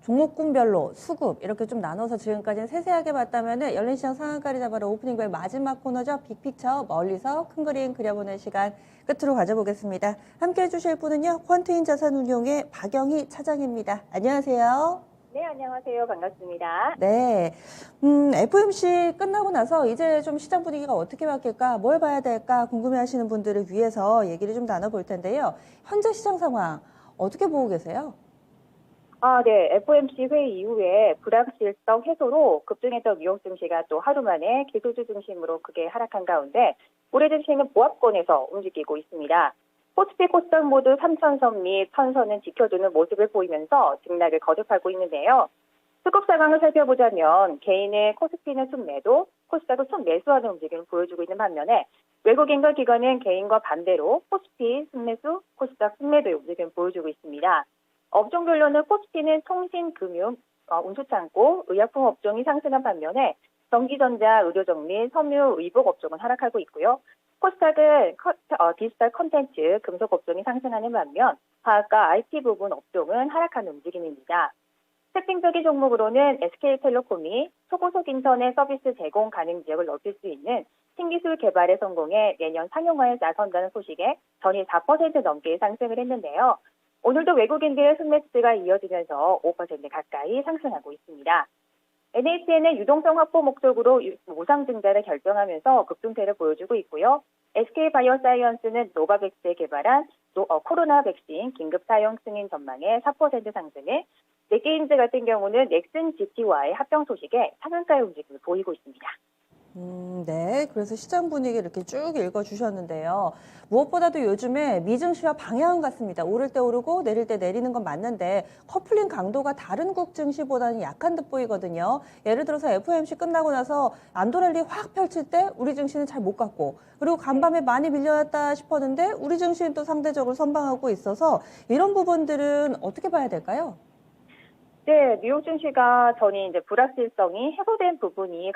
종목군별로 수급 이렇게 좀 나눠서 지금까지는 세세하게 봤다면은 열린 시장 상한가를 잡아라 오프닝 벨 마지막 코너죠. 빅픽처 멀리서 큰 그림 그려보는 시간 끝으로 가져보겠습니다. 함께 해주실 분은요. 퀀트인 자산운용의 박영희 차장입니다. 안녕하세요. 네, 안녕하세요. 반갑습니다. 네, FOMC 끝나고 나서 이제 좀 시장 분위기가 어떻게 바뀔까, 뭘 봐야 될까 궁금해하시는 분들을 위해서 얘기를 좀 나눠볼 텐데요. 현재 시장 상황 어떻게 보고 계세요? 네. FOMC 회의 이후에 불확실성 해소로 급등했던 뉴욕 증시가 또 하루 만에 기술주 중심으로 크게 하락한 가운데 올해 증시는 보합권에서 움직이고 있습니다. 코스피 코스닥 모두 3천선 및 천선은 지켜주는 모습을 보이면서 등락을 거듭하고 있는데요. 수급 상황을 살펴보자면 개인의 코스피는 순매도, 코스닥은 순매수하는 움직임을 보여주고 있는 반면에 외국인과 기관은 개인과 반대로 코스피 순매수, 코스닥 순매도의 움직임을 보여주고 있습니다. 업종별로는 코스피는 통신, 금융, 운수창고, 의약품 업종이 상승한 반면에 전기전자, 의료정리, 섬유, 의복 업종은 하락하고 있고요. 코스닥은 디지털 콘텐츠, 금속 업종이 상승하는 반면 화학과 IT 부분 업종은 하락하는 움직임입니다. 특징적인 종목으로는 SK텔레콤이 초고속 인터넷 서비스 제공 가능 지역을 넓힐 수 있는 신기술 개발에 성공해 내년 상용화에 나선다는 소식에 전일 4% 넘게 상승을 했는데요. 오늘도 외국인들의 순매수가 이어지면서 5% 가까이 상승하고 있습니다. NHN의 유동성 확보 목적으로 무상증자를 결정하면서 급등세를 보여주고 있고요. SK바이오사이언스는 노바백스에 개발한 코로나 백신 긴급 사용 승인 전망에 4% 상승에 넷게임즈 같은 경우는 넥슨 GT와의 합병 소식에 상한가의 움직임을 보이고 있습니다. 네. 그래서 시장 분위기 이렇게 쭉 읽어주셨는데요. 무엇보다도 요즘에 미증시와 방향 같습니다. 오를 때 오르고 내릴 때 내리는 건 맞는데 커플링 강도가 다른 국 증시보다는 약한 듯 보이거든요. 예를 들어서 FOMC 끝나고 나서 안도랠리 확 펼칠 때 우리 증시는 잘 못 갔고 그리고 간밤에 많이 밀려났다 싶었는데 우리 증시는 또 상대적으로 선방하고 있어서 이런 부분들은 어떻게 봐야 될까요? 네, 뉴욕 증시가 전이 이제 불확실성이 해소된 부분이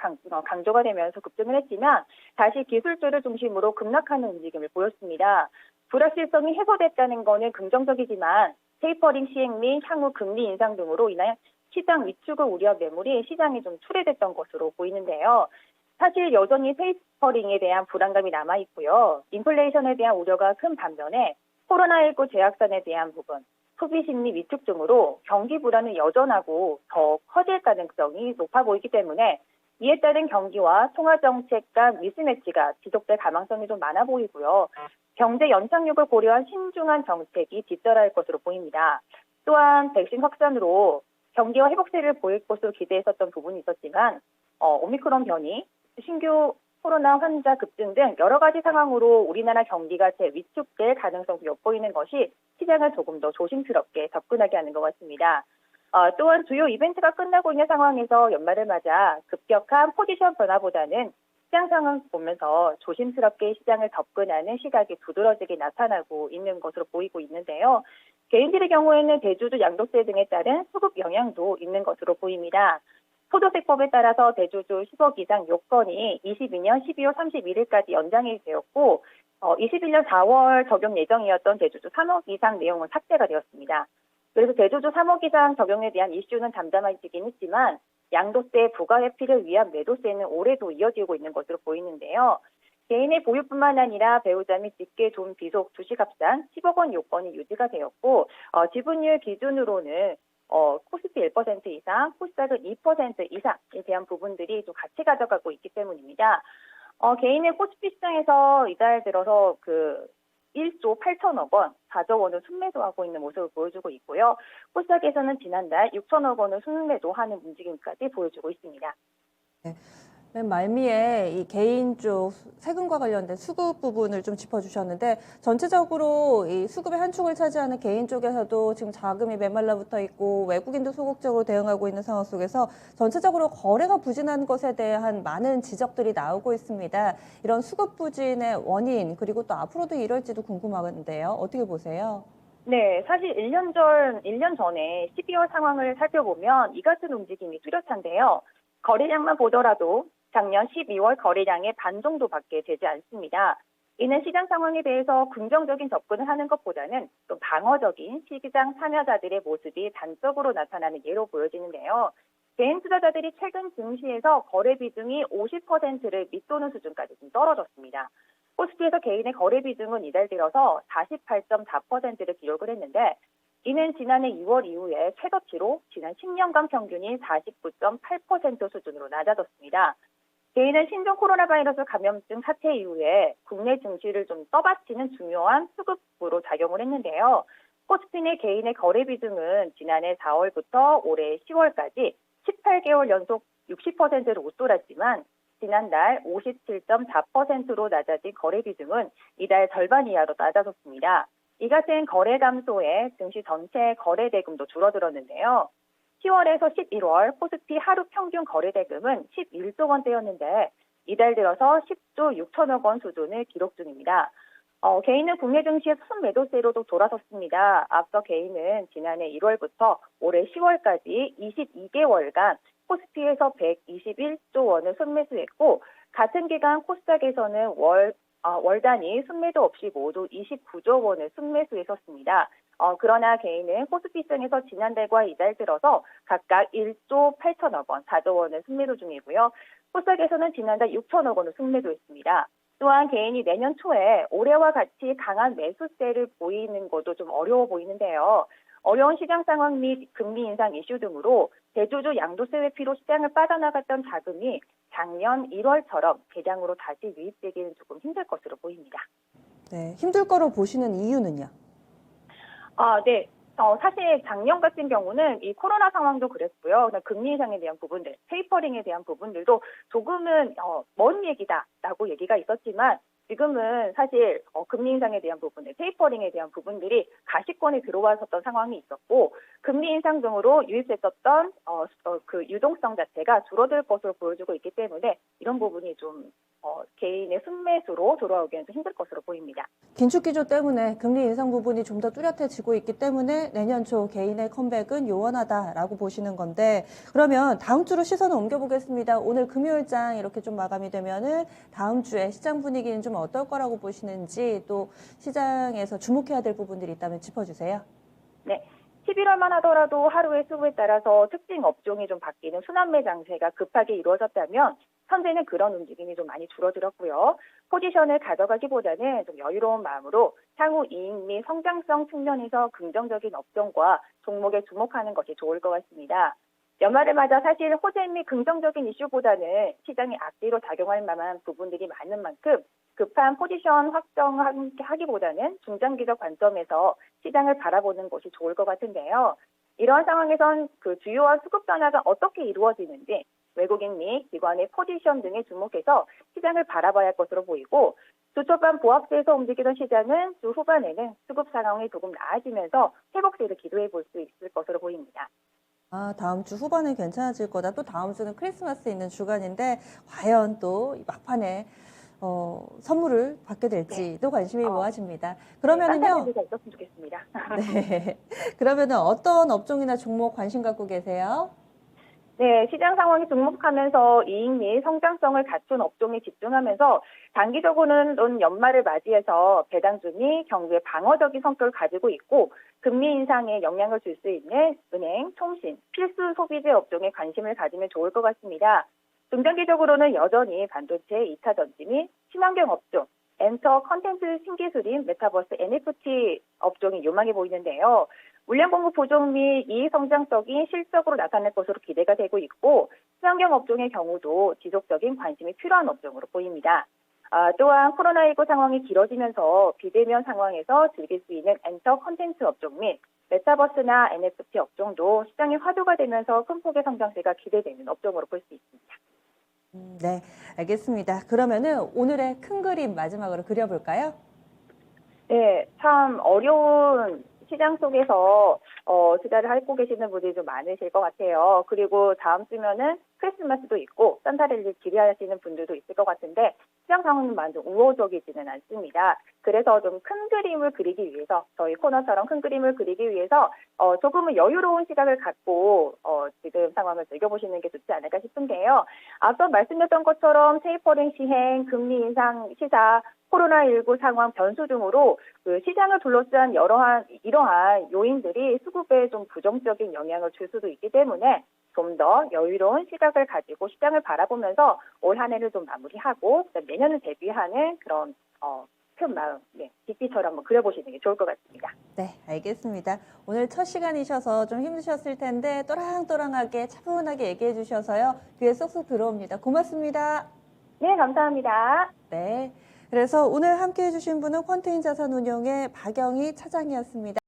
강조가 되면서 급등을 했지만 다시 기술주를 중심으로 급락하는 움직임을 보였습니다. 불확실성이 해소됐다는 것은 긍정적이지만 테이퍼링 시행 및 향후 금리 인상 등으로 인한 시장 위축을 우려한 매물이 시장에 좀 출회됐던 것으로 보이는데요. 사실 여전히 테이퍼링에 대한 불안감이 남아 있고요. 인플레이션에 대한 우려가 큰 반면에 코로나19 재확산에 대한 부분, 소비 심리 위축 등으로 경기 불안은 여전하고 더 커질 가능성이 높아 보이기 때문에 이에 따른 경기와 통화 정책 간 미스매치가 지속될 가능성이 좀 많아 보이고요. 경제 연착륙을 고려한 신중한 정책이 뒷절할 것으로 보입니다. 또한 백신 확산으로 경기와 회복세를 보일 것으로 기대했었던 부분이 있었지만 오미크론 변이, 신규 코로나 환자 급증 등 여러 가지 상황으로 우리나라 경기가 재위축될 가능성도 엿보이는 것이 시장을 조금 더 조심스럽게 접근하게 하는 것 같습니다. 또한 주요 이벤트가 끝나고 있는 상황에서 연말을 맞아 급격한 포지션 변화보다는 시장 상황 보면서 조심스럽게 시장을 접근하는 시각이 두드러지게 나타나고 있는 것으로 보이고 있는데요. 개인들의 경우에는 대주주 양도세 등에 따른 수급 영향도 있는 것으로 보입니다. 소득세법에 따라서 대주주 10억 이상 요건이 22년 12월 31일까지 연장이 되었고 21년 4월 적용 예정이었던 대주주 3억 이상 내용은 삭제가 되었습니다. 그래서 대주주 3억 이상 적용에 대한 이슈는 잠잠해지긴 했지만 양도세 부과 회피를 위한 매도세는 올해도 이어지고 있는 것으로 보이는데요. 개인의 보유뿐만 아니라 배우자 및 직계 돈 비속 주식 합산 10억 원 요건이 유지가 되었고 지분율 기준으로는 코스피 1% 이상, 코스닥은 2% 이상에 대한 부분들이 좀 같이 가져가고 있기 때문입니다. 개인의 코스피 시장에서 이달 들어서 1조 8천억 원, 4조 원을 순매도하고 있는 모습을 보여주고 있고요. 코스닥에서는 지난달 6천억 원을 순매도하는 움직임까지 보여주고 있습니다. 네. 맨 말미에 이 개인 쪽 세금과 관련된 수급 부분을 좀 짚어주셨는데 전체적으로 이 수급의 한 축을 차지하는 개인 쪽에서도 지금 자금이 메말라 붙어 있고 외국인도 소극적으로 대응하고 있는 상황 속에서 전체적으로 거래가 부진한 것에 대한 많은 지적들이 나오고 있습니다. 이런 수급 부진의 원인 그리고 또 앞으로도 이럴지도 궁금한데요. 어떻게 보세요? 네, 사실 1년 전에 12월 상황을 살펴보면 이 같은 움직임이 뚜렷한데요. 거래량만 보더라도 작년 12월 거래량의 반 정도밖에 되지 않습니다. 이는 시장 상황에 대해서 긍정적인 접근을 하는 것보다는 좀 방어적인 시장 참여자들의 모습이 단적으로 나타나는 예로 보여지는데요. 개인 투자자들이 최근 증시에서 거래 비중이 50%를 밑도는 수준까지 좀 떨어졌습니다. 코스피에서 개인의 거래 비중은 이달 들어서 48.4%를 기록을 했는데, 이는 지난해 2월 이후에 최저치로 지난 10년간 평균인 49.8% 수준으로 낮아졌습니다. 개인은 신종 코로나 바이러스 감염증 사태 이후에 국내 증시를 좀 떠받치는 중요한 수급으로 작용을 했는데요. 코스피 내 개인의 거래 비중은 지난해 4월부터 올해 10월까지 18개월 연속 60%를 웃돌았지만, 지난달 57.4%로 낮아진 거래 비중은 이달 절반 이하로 낮아졌습니다. 이 같은 거래 감소에 증시 전체 거래 대금도 줄어들었는데요. 10월에서 11월 코스피 하루 평균 거래 대금은 11조 원대였는데, 이달 들어서 10조 6천억 원 수준을 기록 중입니다. 개인은 국내 증시의 순매도세로도 돌아섰습니다. 앞서 개인은 지난해 1월부터 올해 10월까지 22개월간 코스피에서 121조 원을 순매수했고, 같은 기간 코스닥에서는 월 단위 순매도 없이 모두 29조 원을 순매수했었습니다. 그러나 개인은 코스피 시장에서 지난달과 이달 들어서 각각 1조 8천억 원, 4조 원을 순매도 중이고요. 코스닥에서는 지난달 6천억 원을 순매도했습니다. 또한 개인이 내년 초에 올해와 같이 강한 매수세를 보이는 것도 좀 어려워 보이는데요. 어려운 시장 상황 및 금리 인상 이슈 등으로 대주주 양도세 회피로 시장을 빠져나갔던 자금이 작년 1월처럼 대량으로 다시 유입되기는 조금 힘들 것으로 보입니다. 네, 힘들 거로 보시는 이유는요? 네. 사실 작년 같은 경우는 이 코로나 상황도 그랬고요. 금리 인상에 대한 부분들, 테이퍼링에 대한 부분들도 조금은 먼 얘기다라고 얘기가 있었지만, 지금은 사실 금리 인상에 대한 부분들, 테이퍼링에 대한 부분들이 가시권에 들어왔었던 상황이 있었고, 금리 인상 등으로 유입됐었던 그 유동성 자체가 줄어들 것으로 보여지고 있기 때문에 이런 부분이 좀 개인의 순매수로 돌아오기는 좀 힘들 것으로 보입니다. 긴축 기조 때문에 금리 인상 부분이 좀 더 뚜렷해지고 있기 때문에 내년 초 개인의 컴백은 요원하다라고 보시는 건데, 그러면 다음 주로 시선을 옮겨보겠습니다. 오늘 금요일장 이렇게 좀 마감이 되면은 다음 주에 시장 분위기는 좀 어떨 거라고 보시는지, 또 시장에서 주목해야 될 부분들이 있다면 짚어주세요. 네. 11월만 하더라도 하루의 수급에 따라서 특징 업종이 좀 바뀌는 순환매 장세가 급하게 이루어졌다면, 현재는 그런 움직임이 좀 많이 줄어들었고요. 포지션을 가져가기보다는 좀 여유로운 마음으로 향후 이익 및 성장성 측면에서 긍정적인 업종과 종목에 주목하는 것이 좋을 것 같습니다. 연말을 맞아 사실 호재 및 긍정적인 이슈보다는 시장이 앞뒤로 작용할 만한 부분들이 많은 만큼 급한 포지션 확정하기보다는 중장기적 관점에서 시장을 바라보는 것이 좋을 것 같은데요. 이러한 상황에선 그 주요한 수급 변화가 어떻게 이루어지는지 외국인 및 기관의 포지션 등에 주목해서 시장을 바라봐야 할 것으로 보이고, 주 초반 보합세에서 움직이던 시장은 주 후반에는 수급 상황이 조금 나아지면서 회복세를 기도해 볼 수 있을 것으로 보입니다. 다음 주 후반에 괜찮아질 거다. 또 다음 주는 크리스마스 있는 주간인데 과연 또 막판에 선물을 받게 될지 또 관심이 모아집니다. 그러면은요. 산타밴드가 있었으면 좋겠습니다. 네. 그러면은 어떤 업종이나 종목 관심 갖고 계세요? 네, 시장 상황이 등록하면서 이익 및 성장성을 갖춘 업종에 집중하면서 단기적으로는 연말을 맞이해서 배당주니 경기에 방어적인 성격을 가지고 있고, 금리 인상에 영향을 줄 수 있는 은행, 통신, 필수 소비재 업종에 관심을 가지면 좋을 것 같습니다. 중장기적으로는 여전히 반도체, 2차 전지 및 친환경 업종, 엔터 컨텐츠 신기술인 메타버스 NFT 업종이 요망해 보이는데요. 물량 공급 보정 및 이익 성장성이 실적으로 나타날 것으로 기대가 되고 있고, 친환경 업종의 경우도 지속적인 관심이 필요한 업종으로 보입니다. 또한 코로나19 상황이 길어지면서 비대면 상황에서 즐길 수 있는 엔터 컨텐츠 업종 및 메타버스나 NFT 업종도 시장이 화두가 되면서 큰 폭의 성장세가 기대되는 업종으로 볼 수 있습니다. 네, 알겠습니다. 그러면은 오늘의 큰 그림 마지막으로 그려볼까요? 네, 참 어려운 시장 속에서 투자를 하고 계시는 분들이 좀 많으실 것 같아요. 그리고 다음 주면은 크리스마스도 있고 산타랠리 기대하시는 분들도 있을 것 같은데, 시장 상황은 완전 우호적이지는 않습니다. 그래서 좀 큰 그림을 그리기 위해서, 저희 코너처럼 큰 그림을 그리기 위해서 조금은 여유로운 시각을 갖고 지금 상황을 즐겨보시는 게 좋지 않을까 싶은데요. 앞서 말씀드렸던 것처럼 테이퍼링 시행, 금리 인상 시사, 코로나19 상황 변수 등으로 그 시장을 둘러싼 이러한 요인들이 수급에 좀 부정적인 영향을 줄 수도 있기 때문에 좀 더 여유로운 시각을 가지고 시장을 바라보면서 올 한 해를 좀 마무리하고 내년을 대비하는 그런 큰 마음, 빅피처럼 한번 그려보시는 게 좋을 것 같습니다. 네, 알겠습니다. 오늘 첫 시간이셔서 좀 힘드셨을 텐데 또랑또랑하게 차분하게 얘기해 주셔서요. 귀에 쏙쏙 들어옵니다. 고맙습니다. 네, 감사합니다. 네. 그래서 오늘 함께 해주신 분은 퀀트인 자산운용의 박영희 차장이었습니다.